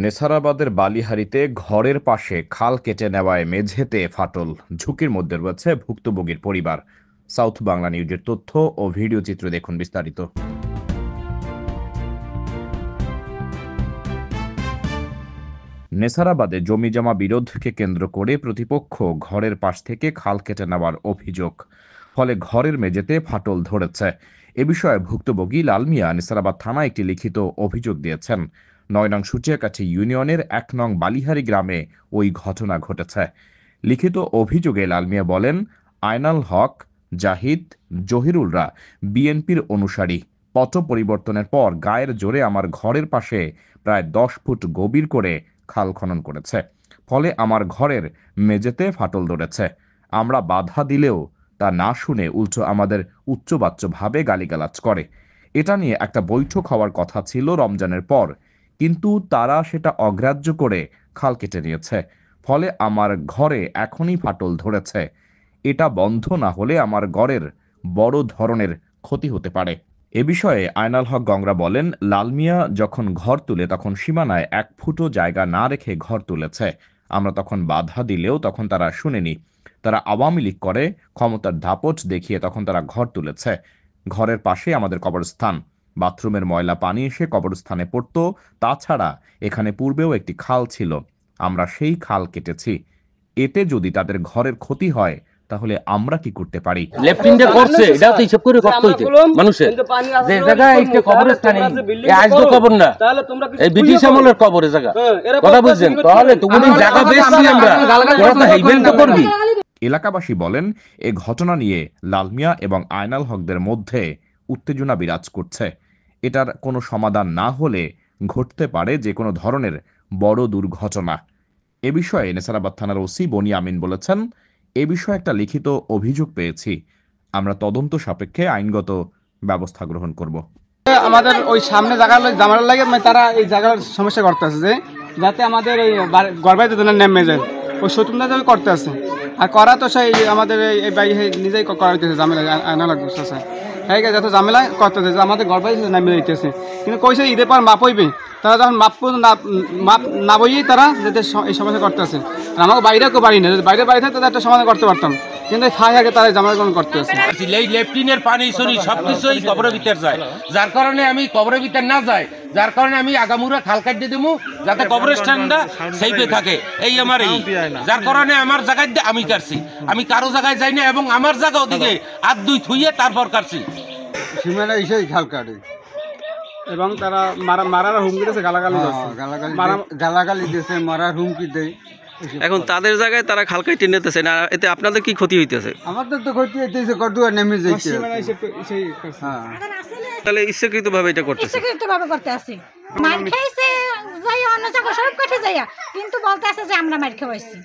নেছারাবাদের বালিহারীতে ঘরের পাশে খাল কেটে নেওয়ায় মেঝেতে ফাটল, ঝুঁকির মধ্যে রয়েছে ভুক্তভোগীর পরিবার। সাউথ বাংলা নিউজের তথ্য ও ভিডিও চিত্র দেখুন বিস্তারিত। নেছারাবাদে জমিজমা বিরোধকে কেন্দ্র করে প্রতিপক্ষ ঘরের পাশ থেকে খাল কেটে নেওয়ার অভিযোগ, ফলে ঘরের মেঝেতে ফাটল ধরেছে। এ বিষয়ে ভুক্তভোগী লাল মিয়া নেছারাবাদ থানায় একটি লিখিত অভিযোগ দিয়েছেন। ৯ নং সুচিয়াকাঠি ইউনিয়নের ১ নং বালিহারী গ্রামে ওই ঘটনা ঘটেছে। লিখিত অভিযোগে লাল মিয়া বলেন, আয়নাল হক, জাহিদ, জহিরুলরা বিএনপির অনুসারী। পট পরিবর্তনের পর গায়ের জোরে আমার ঘরের পাশে প্রায় ১০ ফুট গভীর করে খাল খনন করেছে, ফলে আমার ঘরের মেঝেতে ফাটল ধরেছে। আমরা বাধা দিলেও তা না শুনে উল্টো আমাদের উচ্চবাচ্যভাবে গালিগালাজ করে। এটা নিয়ে একটা বৈঠক হওয়ার কথা ছিল রমজানের পর, কিন্তু তারা সেটা অগ্রাহ্য করে খাল কেটে নিয়েছে। ফলে আমার ঘরে এখনই ফাটল ধরেছে। এটা বন্ধ না হলে আমার ঘরের বড় ধরনের ক্ষতি হতে পারে। এ বিষয়ে আয়নাল হক গংরা বলেন, লাল মিয়া যখন ঘর তুলে তখন সীমানায় ১ ফুটও জায়গা না রেখে ঘর তুলেছে। আমরা তখন বাধা দিলেও তখন তারা শুনেনি। তারা আওয়ামী লীগ করে ক্ষমতার দাপট দেখিয়ে তখন তারা ঘর তুলেছে। ঘরের পাশে আমাদের কবরস্থান, বাথরুমের ময়লা পানি এসে কবরস্থানে পড়ত। তাছাড়া এখানে পূর্বেও একটি খাল ছিল, আমরা সেই খাল কেটেছি। এতে যদি তাদের ঘরের ক্ষতি হয় তাহলে আমরা কি করতে পারি? লেফট ইন্ডিয়া করছে, এটা তো হিসাব করে করতে হইছে মানুষের। যে জায়গায় একটা কবরস্থান, এই আজকে কবর না, এই ব্রিটিশ আমলের কবরের জায়গা, কথা বুঝছেন? তাহলে তুমি জায়গা বেশি আমরা তোরা হেলমেট তো করবি। এলাকাবাসী বলেন, এ ঘটনা নিয়ে লাল মিয়া এবং আয়নাল হকদের মধ্যে উত্তেজনা বিরাজ করছে। এটার কোনো সমাধান না হলে ঘটতে পারে যে কোনো ধরনের বড় দুর্ঘটনা। এ বিষয়ে নেছারাবাদ থানার ওসি বনি আমিন বলেছেন, এ বিষয়ে একটা লিখিত অভিযোগ পেয়েছি, আমরা তদন্ত সাপেক্ষে আইনগত ব্যবস্থা গ্রহণ করব। আমাদের ওই সামনে জায়গা জামার লাগে তারা এই জায়গার সমস্যা করতে আছে, যে যাতে আমাদের এই গড়বাইতে নেমে যায়, ওই সত্যতা দাবি করতে আছে। আর করা তো সেই আমাদের এই বাই নিজেই করা হইতেছে, ঝামেলা আনা লাগবে হ্যাঁ, যত ঝামেলা করতেছে যে আমাদের গড়বাই নেমে যাইতেছে। কিন্তু কইছে ঈদের পর মাপ হইবে, তারা যখন মাপ না বইয়েই তারা যাতে এই সমস্যা করতেছে। আমাকে বাইরেও কেউ বাড়ি না, বাইরে বাড়ি থাকে তাদের একটা সমাধান করতে পারতাম, কিন্তু ফাই আগে তারা জামাল গ্রহণ করতে আছে। লেফটিনের পানি সরি সবকিছুই কবরের ভিতর যায়, যার কারণে আমি কবরের ভিতর না যাই, যার কারণে আমি আগামুরা খাল কাটিয়ে দেবো যাতে কবরস্থানটা সেইপে থাকে। এই আমার এই যার কারণে আমার জায়গায় আমি কাটছি, আমি কারো জায়গায় যাই না এবং আমার জায়গা ওদিকে আর দুই থুইয়ে তারপর কাটছি। সীমানা এসেই খাল কাটে এবং তারা মারার হুমকি দিয়েছে, গালাগালি দিয়েছে, মারার হুমকি দেয়। এখন তাদের জায়গায় তারা খাল কাটিয়ে নিতেছে না, এতে আপনাদের কি ক্ষতি হইতেছে? আমাদের তো ক্ষতি হইতেছে, কটুয়া নেমে যাচ্ছে। তাহলে ইচ্ছাকৃত ভাবে এটা করতেছে, ইচ্ছাকৃত ভাবে করতে আছে। মার খাইছে যাই অন্য জায়গা সব কাটে যাইয়া, কিন্তু বলতে আছে যে আমরা মার খাওয়াইছি।